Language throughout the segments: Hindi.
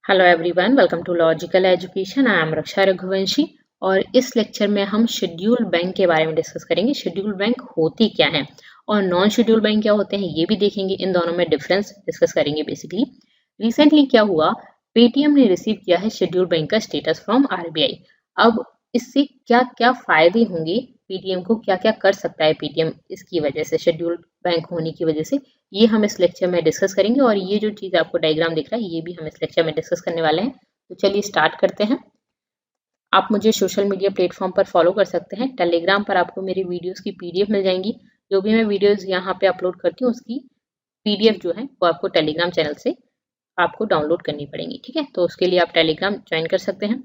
Hello everyone, welcome to logical education. I am Raksha Raghuvanshi और इस लेक्चर में हम शेड्यूल बैंक के बारे में डिस्कस करेंगे। शेड्यूल बैंक होती क्या है और नॉन शेड्यूल बैंक क्या होते हैं ये भी देखेंगे। इन दोनों में डिफरेंस डिस्कस करेंगे। बेसिकली रिसेंटली क्या हुआ, पेटीएम ने रिसीव किया है शेड्यूल बैंक का स्टेटस फ्रॉम आरबीआई। अब इससे क्या क्या फायदे होंगे, पेटीएम को क्या क्या कर सकता है पेटीएम इसकी वजह से, शेड्यूल बैंक होने की वजह से, ये हम इस लेक्चर में डिस्कस करेंगे। और ये जो चीज़ आपको डायग्राम दिख रहा है ये भी हम इस लेक्चर में डिस्कस करने वाले हैं। तो चलिए स्टार्ट करते हैं। आप मुझे सोशल मीडिया प्लेटफॉर्म पर फॉलो कर सकते हैं। टेलीग्राम पर आपको मेरी वीडियोस की पीडीएफ मिल जाएंगी। जो भी मैं वीडियोस यहाँ पे अपलोड करती हूँ उसकी पीडीएफ जो है वो आपको टेलीग्राम चैनल से आपको डाउनलोड करनी पड़ेगी। ठीक है, तो उसके लिए आप टेलीग्राम ज्वाइन कर सकते हैं।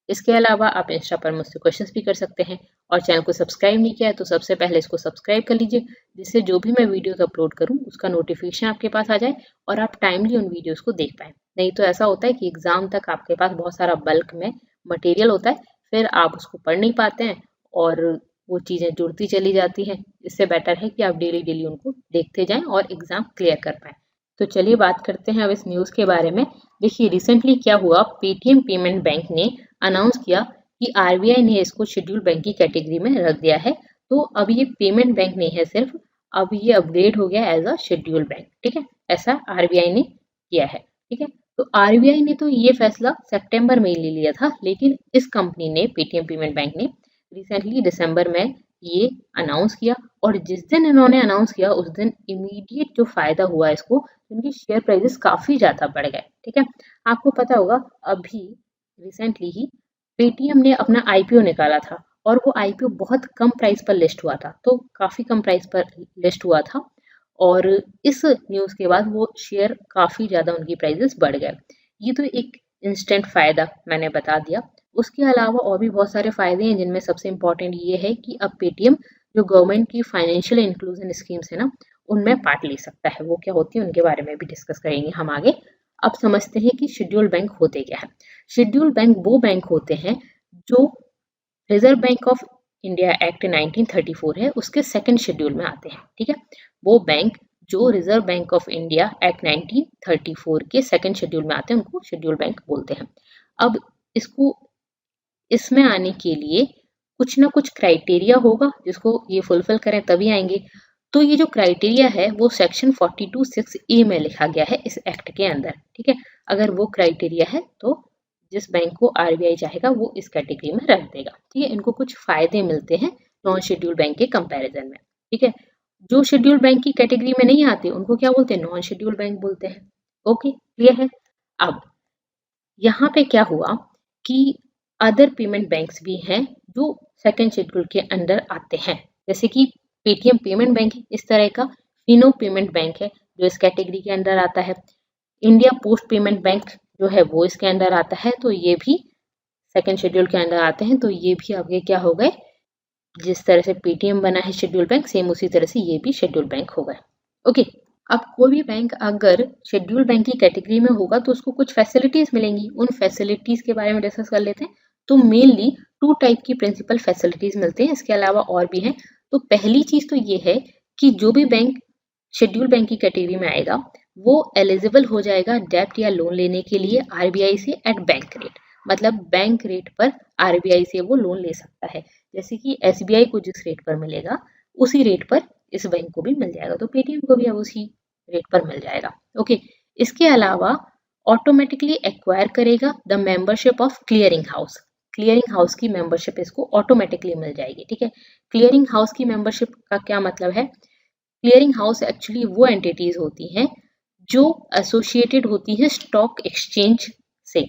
इसके अलावा आप इंस्टा पर मुझसे क्वेश्चंस भी कर सकते हैं। और चैनल को सब्सक्राइब नहीं किया है तो सबसे पहले इसको सब्सक्राइब कर लीजिए, जिससे जो भी मैं वीडियोस अपलोड करूं उसका नोटिफिकेशन आपके पास आ जाए और आप टाइमली उन वीडियोस को देख पाएँ। नहीं तो ऐसा होता है कि एग्जाम तक आपके पास बहुत सारा बल्क में मटेरियल होता है, फिर आप उसको पढ़ नहीं पाते हैं और वो चीज़ें जुड़ती चली जाती हैं। इससे बेटर है कि आप डेली डेली उनको देखते जाएं और एग्जाम क्लियर कर पाएँ। तो चलिए बात करते हैं अब इस न्यूज़ के बारे में। देखिए रिसेंटली क्या हुआ, पेटीएम पेमेंट बैंक ने अनाउंस किया कि आरबीआई ने इसको शेड्यूल बैंक की कैटेगरी में रख दिया है। तो अब ये पेमेंट बैंक नहीं है सिर्फ, अब ये अपग्रेड हो गया एज अ शेड्यूल बैंक। ठीक है, ऐसा आरबीआई ने किया है। ठीक है, तो आरबीआई ने तो ये फैसला सितंबर में ले लिया था, लेकिन इस कंपनी ने, पेटीएम पेमेंट बैंक ने, रिसेंटली दिसंबर में ये अनाउंस किया। और जिस दिन इन्होंने अनाउंस किया उस दिन इमीडिएट जो फायदा हुआ इसको, उनकी शेयर प्राइसेस काफी ज्यादा बढ़ गए। ठीक है, आपको पता होगा अभी रिसेंटली ही पेटीएम ने अपना आईपीओ निकाला था और वो आईपीओ बहुत कम प्राइस पर लिस्ट हुआ था, तो काफी कम प्राइस पर लिस्ट हुआ था। और इस न्यूज़ के बाद वो शेयर काफी ज्यादा उनकी प्राइसेस बढ़ गए। ये तो एक इंस्टेंट फायदा मैंने बता दिया। उसके अलावा और भी बहुत सारे फायदे हैं, जिनमें सबसे इम्पोर्टेंट ये है कि अब पेटीएम जो गवर्नमेंट की फाइनेंशियल इंक्लूजन स्कीम्स है ना, उनमें पार्ट ले सकता है। वो क्या होती है उनके बारे में भी डिस्कस करेंगे हम आगे। अब समझते हैं कि शेड्यूल बैंक होते क्या है। शेड्यूल बैंक वो बैंक होते हैं जो reserve bank of India act 1934 है उसके सेकंड शेड्यूल में आते हैं। ठीक है, वो बैंक जो reserve bank of India act 1934 के सेकंड शेड्यूल में आते हैं उनको शेड्यूल बैंक बोलते हैं। अब इसको, इसमें आने के लिए कुछ ना कुछ क्राइटेरिया होगा जिसको ये फुलफिल करें तभी आएंगे। तो ये जो क्राइटेरिया है वो सेक्शन 42(6)(a) में लिखा गया है इस एक्ट के अंदर। ठीक है, अगर वो क्राइटेरिया है तो जिस बैंक को आरबीआई चाहेगा वो इस कैटेगरी में रख देगा। ठीक है, इनको कुछ फायदे मिलते हैं नॉन शेड्यूल बैंक के कंपैरिजन में। ठीक है, जो शेड्यूल बैंक की कैटेगरी में नहीं आते उनको क्या बोलते हैं, नॉन शेड्यूल बैंक बोलते हैं। ओके, क्लियर है। अब यहाँ पे क्या हुआ कि अदर पेमेंट बैंक्स भी हैं जो सेकेंड शेड्यूल के अंडर आते हैं, जैसे कि पेटीएम पेमेंट बैंक है इस तरह का, फिनो पेमेंट बैंक है जो इस कैटेगरी के अंदर आता है, इंडिया पोस्ट पेमेंट बैंक जो है वो इसके अंदर आता है। तो ये भी सेकेंड शेड्यूल के अंदर आते हैं। तो ये भी आगे क्या हो गए, जिस तरह से पेटीएम बना है शेड्यूल बैंक, सेम उसी तरह से ये भी शेड्यूल बैंक हो गए। ओके, अब कोई भी बैंक अगर शेड्यूल बैंक की कैटेगरी में होगा तो उसको कुछ फैसिलिटीज मिलेंगी। उन फैसिलिटीज के बारे में डिस्कस कर लेते हैं। तो मेनली 2 टाइप की प्रिंसिपल फैसिलिटीज मिलते हैं, इसके अलावा और भी हैं। तो पहली चीज तो ये है कि जो भी बैंक शेड्यूल बैंक की कैटेगरी में आएगा वो एलिजिबल हो जाएगा डेब्ट या लोन लेने के लिए आरबीआई से एट बैंक रेट, मतलब बैंक रेट पर आरबीआई से वो लोन ले सकता है। जैसे कि एसबीआई को जिस रेट पर मिलेगा उसी रेट पर इस बैंक को भी मिल जाएगा, तो पेटीएम को भी अब उसी रेट पर मिल जाएगा। ओके, इसके अलावा ऑटोमेटिकली एक्वायर करेगा the membership of clearing house. Clearing house की मेंबरशिप इसको ऑटोमेटिकली मिल जाएगी। ठीक है, क्लियरिंग हाउस की मेंबरशिप का क्या मतलब है, क्लियरिंग हाउस एक्चुअली वो एंटिटीज होती हैं जो एसोसिएटेड होती है स्टॉक एक्सचेंज से।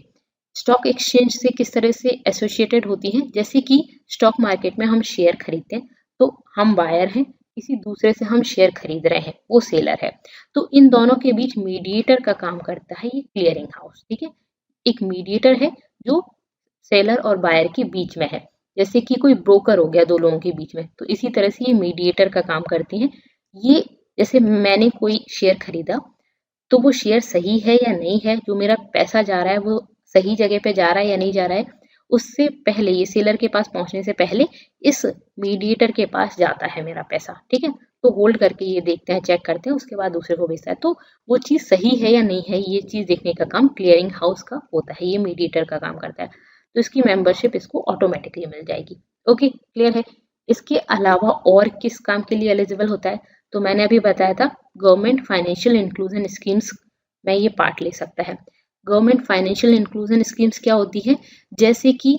स्टॉक एक्सचेंज से किस तरह से एसोसिएटेड होती हैं, जैसे कि स्टॉक मार्केट में हम शेयर खरीदते हैं तो हम बायर हैं, किसी दूसरे से हम शेयर खरीद रहे हैं, वो सेलर है। तो इन दोनों के बीच मीडिएटर का काम करता है ये क्लियरिंग हाउस। ठीक है, एक मीडिएटर है जो सेलर और बायर के बीच में है, जैसे कि कोई ब्रोकर हो गया दो लोगों के बीच में, तो इसी तरह से ये मीडिएटर का काम करती हैं। ये जैसे मैंने कोई शेयर खरीदा तो वो शेयर सही है या नहीं है, जो मेरा पैसा जा रहा है वो सही जगह पे जा रहा है या नहीं जा रहा है, उससे पहले, ये सेलर के पास पहुंचने से पहले इस मीडिएटर के पास जाता है मेरा पैसा। ठीक है, तो होल्ड करके ये देखते हैं, चेक करते हैं, उसके बाद दूसरे को बेचता है। तो वो चीज़ सही है या नहीं है, ये चीज़ देखने का काम क्लियरिंग हाउस का होता है, ये मीडिएटर का काम करता है। तो इसकी मेंबरशिप इसको ऑटोमेटिकली मिल जाएगी। ओके, क्लियर है। इसके अलावा और किस काम के लिए एलिजिबल होता है, तो मैंने अभी बताया था गवर्नमेंट फाइनेंशियल इंक्लूजन स्कीम्स में ये पार्ट ले सकता है। गवर्नमेंट फाइनेंशियल इंक्लूजन स्कीम्स क्या होती है, जैसे कि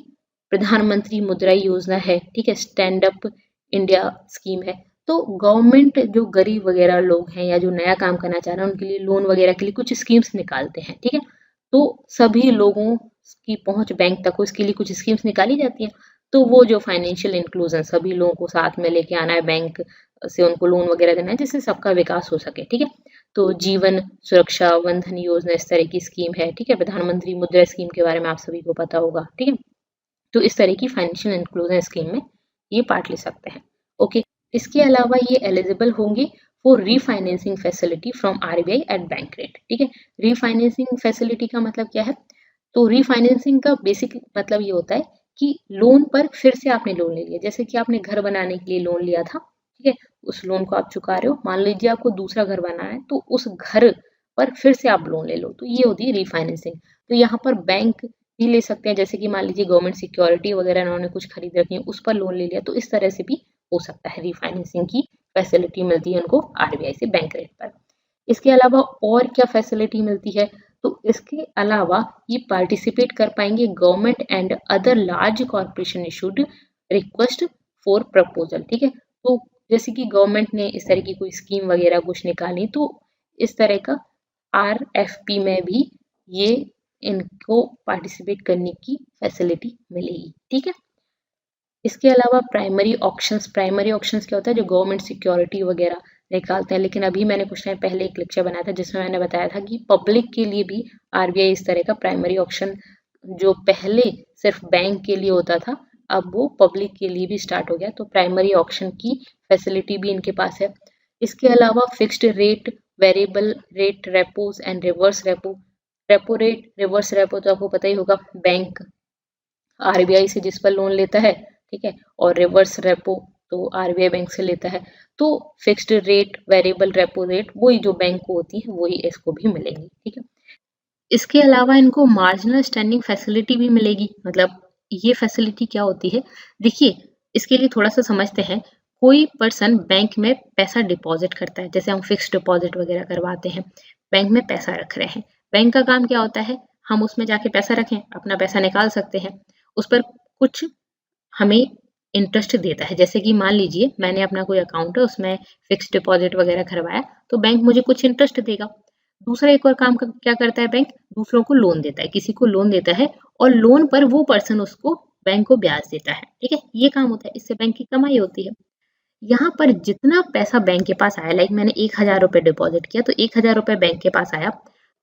प्रधानमंत्री मुद्रा योजना है, ठीक है, स्टैंड अप इंडिया स्कीम है। तो गवर्नमेंट जो गरीब वगैरह लोग हैं या जो नया काम करना चाह रहे हैं उनके लिए लोन वगैरह के लिए कुछ स्कीम्स निकालते हैं, ठीक है। तो सभी लोगों की पहुंच बैंक तक हो, इसके लिए कुछ स्कीम्स निकाली जाती हैं। तो वो जो फाइनेंशियल इंक्लूजन, सभी लोगों को साथ में लेके आना है, बैंक से उनको लोन वगैरह देना है जिससे सबका विकास हो सके, ठीक है। तो जीवन सुरक्षा बंधन योजना इस तरह की स्कीम है, ठीक है। प्रधानमंत्री मुद्रा स्कीम के बारे में आप सभी को पता होगा, ठीक है। तो इस तरह की फाइनेंशियल इंक्लूजन स्कीम में ये पार्ट ले सकते हैं। ओके, इसके अलावा ये एलिजिबल होंगे for refinancing facility from RBI at bank rate, ठीक है। रीफाइनेंसिंग फैसिलिटी का मतलब क्या है, तो रीफाइनेंसिंग का बेसिक मतलब ये होता है कि लोन पर फिर से आपने लोन ले लिया, जैसे कि आपने घर बनाने के लिए लोन लिया था, ठीक है, उस लोन को आप चुका रहे हो, मान लीजिए आपको दूसरा घर बनाना है, तो उस घर पर फिर से आप लोन ले लो, तो ये होती है रीफाइनेंसिंग। तो यहाँ पर बैंक भी ले सकते हैं, जैसे कि मान लीजिए गवर्नमेंट सिक्योरिटी वगैरह उन्होंने कुछ खरीद रखी है, उस पर लोन ले लिया, तो इस तरह से भी हो सकता है, रीफाइनेंसिंग की फैसिलिटी मिलती है उनको आरबीआई से बैंक रेट पर। इसके अलावा और क्या फैसिलिटी मिलती है, तो इसके अलावा ये पार्टिसिपेट कर पाएंगे government and other large corporation issued request for proposal, ठीक है। तो जैसे कि गवर्नमेंट ने इस तरह की कोई स्कीम वगैरह कुछ निकाली, तो इस तरह का आरएफपी में भी ये इनको पार्टिसिपेट करने की फैसिलिटी मिलेगी, ठीक है। इसके अलावा प्राइमरी ऑक्शंस क्या होता है, जो गवर्नमेंट सिक्योरिटी वगैरह निकालते हैं। लेकिन अभी मैंने कुछ टाइम पहले एक लेक्चर बनाया था जिसमें मैंने बताया था कि पब्लिक के लिए भी आरबीआई इस तरह का प्राइमरी ऑक्शन, जो पहले सिर्फ बैंक के लिए होता था, अब वो पब्लिक के लिए भी स्टार्ट हो गया। तो प्राइमरी ऑक्शन की फैसिलिटी भी इनके पास है। इसके अलावा fixed rate, variable rate, repos and reverse repo. Repo rate, reverse repo तो आपको पता ही होगा, बैंक आरबीआई से जिस पर लोन लेता है, ठीक है, और रिवर्स रेपो तो आरबीआई बैंक से लेता है। तो fixed rate, variable repo rate वही जो बैंक को होती है वही इसको भी मिलेंगी, ठीक है। इसके अलावा इनको मार्जिनल स्टैंडिंग फैसिलिटी भी मिलेगी। मतलब ये फैसिलिटी क्या होती है, देखिए इसके लिए थोड़ा सा समझते हैं। कोई पर्सन बैंक में पैसा डिपॉजिट करता है, जैसे हम फिक्स्ड डिपॉजिट वगैरह करवाते हैं, बैंक में पैसा रख रहे हैं। बैंक का काम क्या होता है, हम उसमें जाके पैसा रखें, अपना पैसा निकाल सकते हैं, उस पर कुछ हमें इंटरेस्ट देता है। जैसे कि मान लीजिए मैंने अपना कोई अकाउंट है, उसमें फिक्स्ड डिपॉजिट वगैरह करवाया, तो बैंक मुझे कुछ इंटरेस्ट देगा। दूसरा एक और काम क्या करता है, बैंक दूसरों को लोन देता है, किसी को लोन देता है और लोन पर वो पर्सन उसको बैंक को ब्याज देता है, ठीक है, ये काम होता है, इससे बैंक की कमाई होती है। यहाँ पर जितना पैसा बैंक के पास आया, लाइक मैंने 1,000 रुपए डिपॉजिट किया, तो 1,000 रुपए बैंक के पास आया,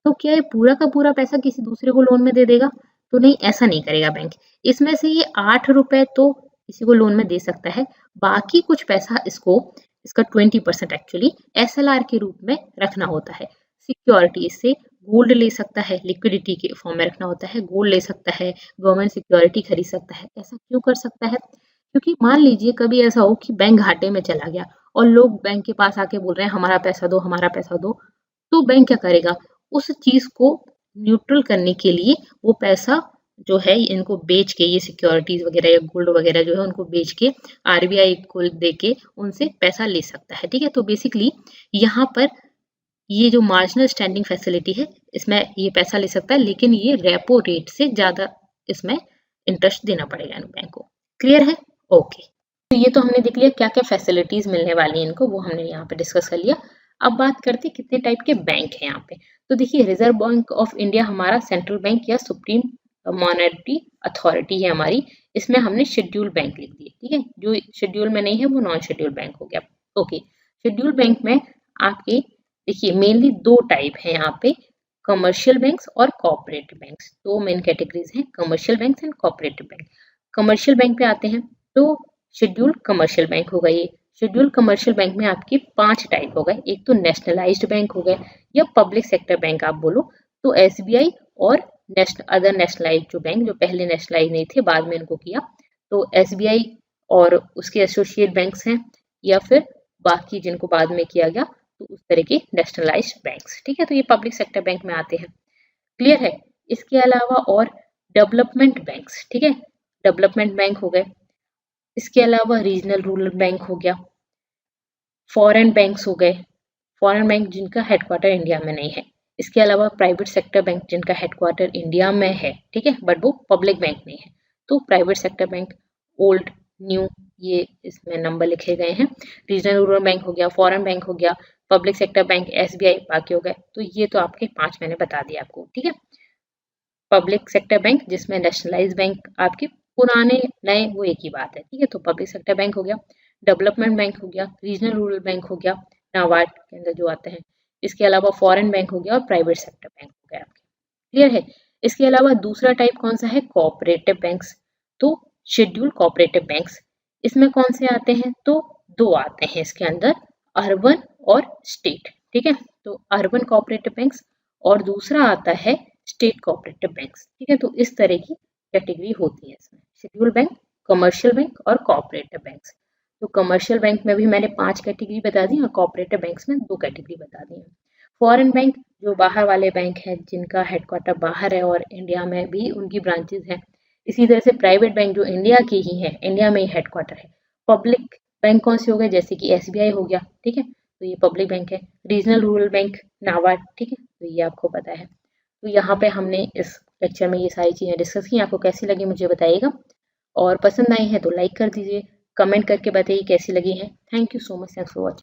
तो क्या ये पूरा का पूरा पैसा किसी दूसरे को लोन में दे देगा, तो नहीं, ऐसा नहीं करेगा बैंक। इसमें से ये 8 रुपए तो किसी को लोन में दे सकता है, बाकी कुछ पैसा इसका 20% एक्चुअली एसएलआर के रूप में रखना होता है। सिक्योरिटी, इससे गोल्ड ले सकता है, लिक्विडिटी के फॉर्म में रखना होता है, गोल्ड ले सकता है, गवर्नमेंट सिक्योरिटी खरीद सकता है। ऐसा क्यों कर सकता है, क्योंकि मान लीजिए कभी ऐसा हो कि बैंक घाटे में चला गया और लोग बैंक के पास आके बोल रहे हैं हमारा पैसा दो, हमारा पैसा दो, तो बैंक क्या करेगा, उस चीज को न्यूट्रल करने के लिए वो पैसा जो है इनको बेच के, ये सिक्योरिटीज वगैरह या गोल्ड वगैरह जो है उनको बेच के आरबीआई को दे के उनसे पैसा ले सकता है, ठीक है। तो बेसिकली यहाँ पर ये जो मार्जिनल स्टैंडिंग फैसिलिटी है, इसमें ये पैसा ले सकता है, लेकिन ये रेपो रेट से ज्यादा इसमें इंटरेस्ट देना पड़ेगा बैंक को। क्लियर है, ओके। तो ये तो हमने देख लिया क्या क्या फैसिलिटीज मिलने वाली हैं इनको, वो हमने यहाँ पे डिस्कस कर लिया। अब बात करते हैं कितने टाइप के बैंक हैं यहाँ पे। तो देखिए रिजर्व बैंक ऑफ इंडिया हमारा सेंट्रल बैंक या सुप्रीम मॉनेटरी अथॉरिटी है हमारी, इसमें हमने शेड्यूल बैंक लिख दिए, ठीक है। जो शेड्यूल में नहीं है वो नॉन शेड्यूल बैंक हो गया, ओके। शेड्यूल बैंक में आपके देखिए मेनली दो टाइप है यहाँ पे, कमर्शियल बैंक्स और कॉर्पोरेटिव बैंक्स। दो मेन कैटेगरीज हैं, commercial banks and corporative bank. Commercial bank पे आते हैं तो शेड्यूल कमर्शियल बैंक होगा ये। शेड्यूल कमर्शियल बैंक में आपके 5 टाइप हो गए, एक तो नेशनलाइज्ड बैंक हो गए या पब्लिक सेक्टर बैंक आप बोलो, तो एसबीआई और अदर नेशनलाइज्ड जो बैंक, जो पहले नेशनलाइज नहीं थे बाद में इनको किया, तो एसबीआई और उसके एसोसिएट बैंक्स हैं, या फिर बाकी जिनको बाद में किया गया तो उस तरह के नेशनलाइज्ड बैंक्स, ठीक है। तो ये पब्लिक सेक्टर बैंक में आते हैं, क्लियर है। इसके अलावा और डेवलपमेंट बैंक्स, ठीक है, डेवलपमेंट बैंक हो गए। इसके अलावा रीजनल रूरल बैंक हो गया, फॉरेन बैंक्स हो गए, फॉरेन बैंक जिनका हेडक्वार्टर इंडिया में नहीं है। इसके अलावा प्राइवेट सेक्टर बैंक जिनका हेडक्वार्टर इंडिया में है, ठीक है, बट वो पब्लिक बैंक नहीं है। तो private sector bank, old, new, ये इसमें नंबर लिखे गए हैं। रीजनल रूरल बैंक हो गया, फॉरेन बैंक हो गया, पब्लिक सेक्टर बैंक, एसबीआई, बाकी हो गए। तो ये तो आपके 5 मैंने बता दिया आपको, ठीक है। पब्लिक सेक्टर बैंक जिसमें नेशनलाइज बैंक आपके पुराने नए वो एक ही बात है, ठीक है। तो पब्लिक सेक्टर बैंक हो गया, डेवलपमेंट बैंक हो गया, रीजनल रूरल बैंक हो गया, नाबार्ड के अंदर जो आते हैं। इसके अलावा फॉरेन बैंक हो गया और प्राइवेट सेक्टर बैंक हो गया आपके, क्लियर है। इसके अलावा दूसरा टाइप कौन सा है, कोऑपरेटिव बैंक्स। तो शेड्यूल कोऑपरेटिव बैंक्स, इसमें कौन से आते हैं, तो 2 आते हैं इसके अंदर, अर्बन और स्टेट, ठीक है। तो अर्बन कोऑपरेटिव बैंक्स और दूसरा आता है स्टेट कोऑपरेटिव बैंक्स, ठीक है। तो इस तरह की कैटेगरी होती है इसमें, शेड्यूल बैंक, कमर्शियल बैंक और कोऑपरेटिव बैंक्स। तो कमर्शियल बैंक में भी मैंने 5 कैटेगरी बता दी और कोऑपरेटिव बैंक्स में 2 कैटेगरी बता दी है। फॉरेन बैंक जो बाहर वाले बैंक हैं जिनका हेडक्वार्टर बाहर है और इंडिया में भी उनकी ब्रांचेज हैं। इसी तरह से प्राइवेट बैंक जो इंडिया की ही है, इंडिया में ही हेडक्वार्टर है। पब्लिक बैंक कौन से हो गए, जैसे कि एसबीआई हो गया, ठीक है, तो ये पब्लिक बैंक है। रीजनल रूरल बैंक नाबार्ड, ठीक है, तो ये आपको पता है। तो यहाँ पे हमने इस लेक्चर में ये सारी चीज़ें डिस्कस की। आपको कैसी लगी मुझे बताइएगा, और पसंद आई है तो लाइक कर दीजिए, कमेंट करके बताइए कैसी लगी है। Thank you so much, thanks for watching.